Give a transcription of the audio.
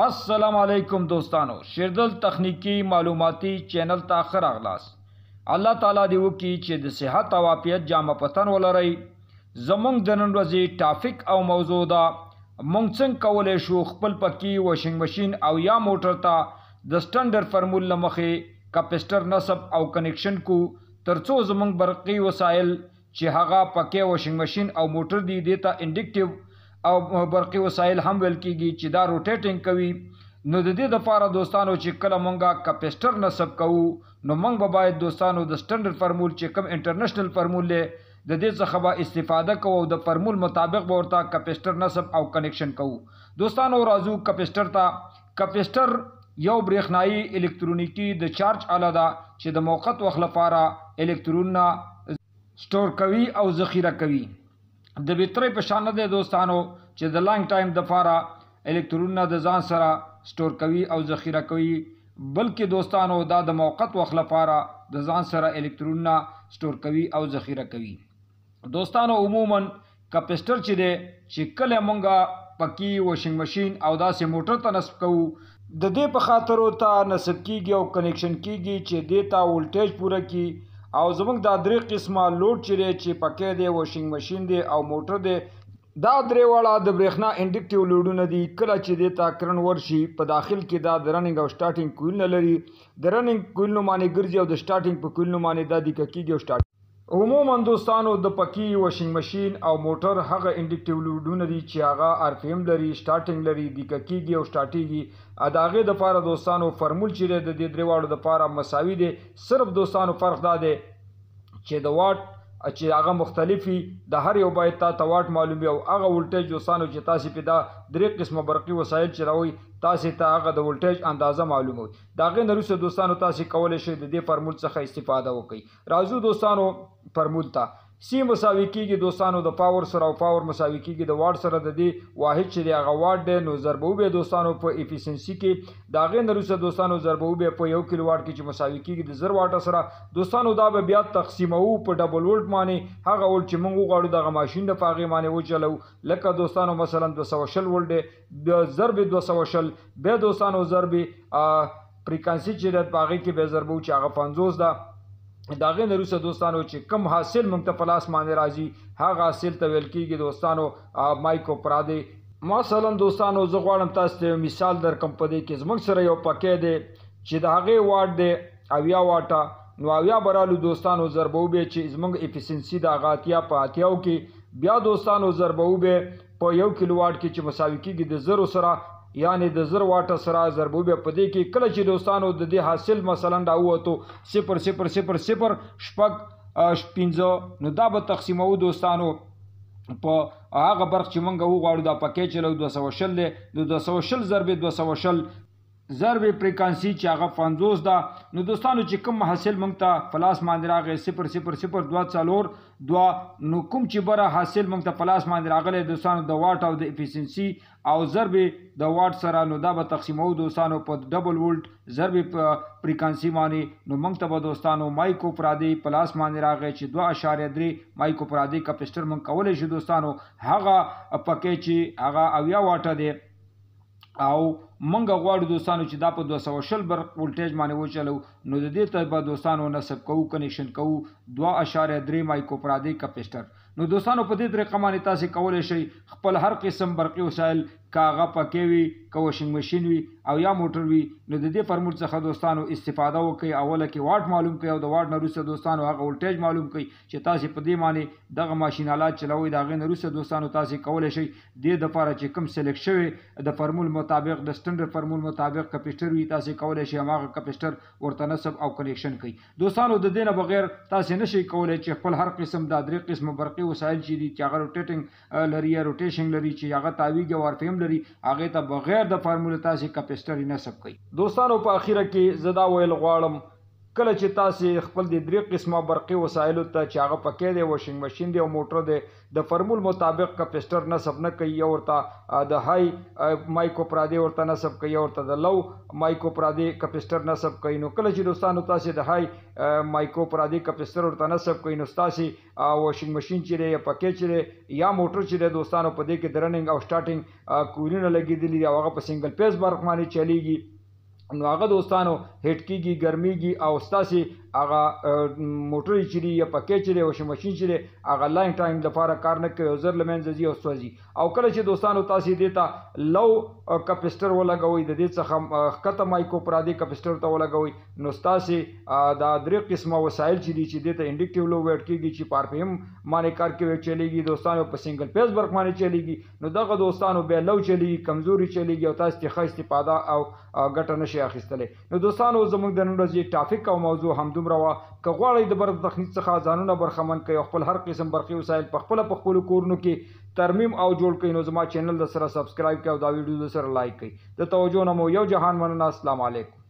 अस्सलाम वालेकुम दोस्तानो, शिरदल तकनीकी मालूमाती चैनल ता खर अगलास। अल्लाह ताला दी वकी चे द सेहत او عافیت جامه پتن ولرئ। زمونږ د نن ورځې ټاپک او موضوع دا مونږ څنګه کولی شو خپل پکی واشنګ ماشین او یا موټر ته د سټنډرډ فرمول لمخې کپسټر نصب او کنیکشن کو ترڅو زمونږ برقی وسایل چې هغه پکی واشنګ ماشین او موټر دی دیتا انډکټیو او برقی وسایل هم ویل کیږي چې دا روټیټینګ کوي. نو د دې لپاره دوستانو چې کله مونږه کپسټر نصب کوو نو مونږ به باید دوستانو د سټنډرډ فرمول چې کوم انټرنیشنل فرمول دی د دې څخه به استفاده کوو او د فرمول مطابق به ورته کپسټر نصب او کنیکشن کوو. دوستانو راځو کپسټر ته. کپسټر یو برېښنایي الکترونیکی د چارج آله ده چې د موقت وخت لپاره الکترونونه سٹور کوي او ذخیره کوي. د بیټرۍ په شان نه دی دوستانو چې د لانګ ټایم دپاره الکترونونه د ځان سره سٹور کوي او ذخیره کوي، بلکې دوستانو دا د موقت وخت لپاره د ځان سره الکترونونه سٹور کوي او ذخیره کوي. دوستانو عموما کپسټر چې دی چې کله مونږه پکی واشنګ ماشین او داسې موټر ته نصب کوو د دې په خاطر ورته نصب کیږي او کنیکشن کیږي چې دې ته ولټیج پوره کی او زمونږ دا درې قسمه لوډ چې دی چې پکی دی واشنګ ماشین دی او موټر دی دا درې واړه د برېښنا انډکټیو لوډونه دي. کله چې دې ته کرنټ ورشي په داخل کې دا د رننګ او سټارټینګ کویلونه لري، د رننګ کویل نومانې ګرځي او د سټارټینګ په کویل نومانې دا دیکه کیږي او سټارټ. عموما دوستانو د پکی واشنګ ماشین او موټر هغه انډکټیو لوډونه دي چې هغه آر پی ایم لري، سټارټینګ لري، دیکه کیږي او سټارټیږي. د هغې دپاره دوستانو فرمول چې دی د دې درې واړو دپاره مساوي دی. صرف دوستانو فرق دا دی چې د واټ چې هغه مختلفي د هر یو باید تا واټ معلومي او هغه ولټیج دوستانو چې تاسې په دا درې قسمه برقي وسایل چلوئ تاسې ته هغه د ولټیج اندازه معلوموي. د هغې نه وروسته دوستانو تاسې کولی شئ د دې فرمول څخه استفاده وکړئ. راځو دوستانو فرمول ته. سی مساوي کیږي دوستانو د پاور سره او پاور مساوي کیږي د واټ سره. د دې واحد چې دی هغه واټ دی نو ضربه وبې دوستانو په افیسنسي کې. د هغې نه وروسته دوستانو ضربه وبې په 1 کیلو واټ کې چې مساوي کیږي د 1000 واټه سره. دوستانو دا به بیا تقسیموو په ډبل ولټ باندې. هغه ولټ چې موږ وغواړو دغه ماشین د په هغې باندې وچلوو. لکه دوستانو مثلا 220 ولټ دی د ضرب 220 بیا دوستانو ضرب فریکانسي چې دی په هغې کې بیا ضربو چې هغه 50 ده. د هغې نه وروسته دوستانو چې کم حاصل موږ ته په لاس باندې راځي هغه حاصل ته ویل کیږي دوستانو مایکرو فرادې. مثلا دوستانو زه غواړم تاسو ته مثال درکړم. په دې کې زموږ سره یو پکی دی چې د هغې واټ دی 80 واټه. نو 80 به رالو دوستانو ضربه وبې چې زموږ افیسنسي د هغه 80 په 80 کې بیا دوستانو ضربه وبې په 1 کیلو واټ کې چې مساوي کیږي د 0 سره یعنی د 1000 واټه سره ضربه وبې په دې کې. کله چې دوستانو د دې حاصل مثلا راووتو 0.000 شپږ 15 نو دا به تقسیموو دوستانو په هغه برخ چې موږ وغواړو دا پکی چلو 220 دی. د 220 ضرب 220 ضرب فریکانسي چې هغه 50 ده. نو دوستانو چې کوم حاصل موږ ته پلاس باندې راغی 0.002 نو کوم چې بره حاصل موږ ته پلاس باندې راغلی دوستانو د واټ او د افیسنسي او ضرب د واټ سره نو دا به تقسیموو دوستانو په ډبل ولټ ضرب فریکانسي باندې. نو موږ ته به دوستانو مایکرو فرادې پلاس باندې راغی چې 2.3 مایکرو فرادې کپسټر موږ کولی شو دوستانو. هغه پکی چې هغه 80 واټه دی او منګه غواړو دوستانو چې دا په 220 برق ولټیج باندې وچلو نو د دې ته به دوستانو نصب کوو کنیکشن کوو 2.3 مایکرو فرادې کپسټر. نو دوستانو په دې طریقه باندې تاسې کولی شئ خپل هر قسم برقي وسایل که هغه پکی وي که واشنګ ماشین وي او یا موټر وي نو د دې فرمول څخه دوستانو استفاده وکړئ. اوله کې واټ معلوم کړئ او د واټ نه وروسته دوستانو هغه ولټیج معلوم کړئ چې تاسې په دې باندې دغه ماشین آلات چلوئ. د هغې نه وروسته دوستانو تاسې کولی شئ دې دپاره چې کوم سلیکټ شوی د فرمول مطابق د سټنډرډ فرمول مطابق کپسټر وي تاسې کولی شئ هماغه کپسټر ورته نصب او کنیکشن کړئ. دوستانو د دې نه بغیر تاسې نشئ کولی چې خپل هر قسم دا درې قسمه برقي وسایل چې دي چې هغه روټیټینګ لري یا روټیشن لري چې هغه تاویږي او آر پی ایم لري هغې ته بغیر د فارمول تاسې کپسټر نصب کړئ. دوستانو په اخیره کې زه دا ویل غواړم کله چې تاسو خپل د درې قسمه برقي وسایلو ته چې هغه پکې دی واشنګ ماشین دی او موټر دی د فرمول مطابق کپسټر نصب نه کوي یا ورته د های مایکو پرادي ورته نصب کوي ورته د لو مایکو پرادي کپسټر نصب کوي نو کله چې دوستانو تاسو د های مایکو پرادي کپسټر ورته نصب کوي نو تاسو واشنګ ماشین چې یا پکې چې یا موټر چې دوستانو په دې کې د رننګ او سٹارټینګ کولونه لګیدلي او هغه په سنگل پیس برق باندې چلیږي نو هغه دوستانو هټ کیږي ګرمیږي او ستاسي هغه موټر چری یا پکې چری او ماشین چری هغه لاین ټایم لپاره کار نه کوي زر لمنځي او سوځي او کله چې دوستانو تاسو دیتا لو کپسټر ولګوي د دې څخه کته مایکو پرادي کپسټر ته ولګوي نو تاسو دا درې قسمه وسایل چې دیتا انډکټیو لو ویټ کیږي چې پار پم باندې کار کوي چلیږي دوستانو په سنگل پیس برق باندې چلیږي نو دغه دوستانو به لو چلیږي کمزوري چلیږي او تاسو ته ښه استفاده او ګټه نشي اخیستلې نو دوستانو زموږ د نن ورځې ټاپک او موضوع هم دومره وا که غواړئ د برق تخنیک څخه ځانونه برخمن کړئ او خپل هر قسم برقي وسایل په خپل کورونو کې ترمیم او جوړ کړئ نو زما چینل د سره سبسکرایب کړئ او دا ویډیو د سره لایک کړئ د توجه نه مو یو جهان مننه السلام علیکم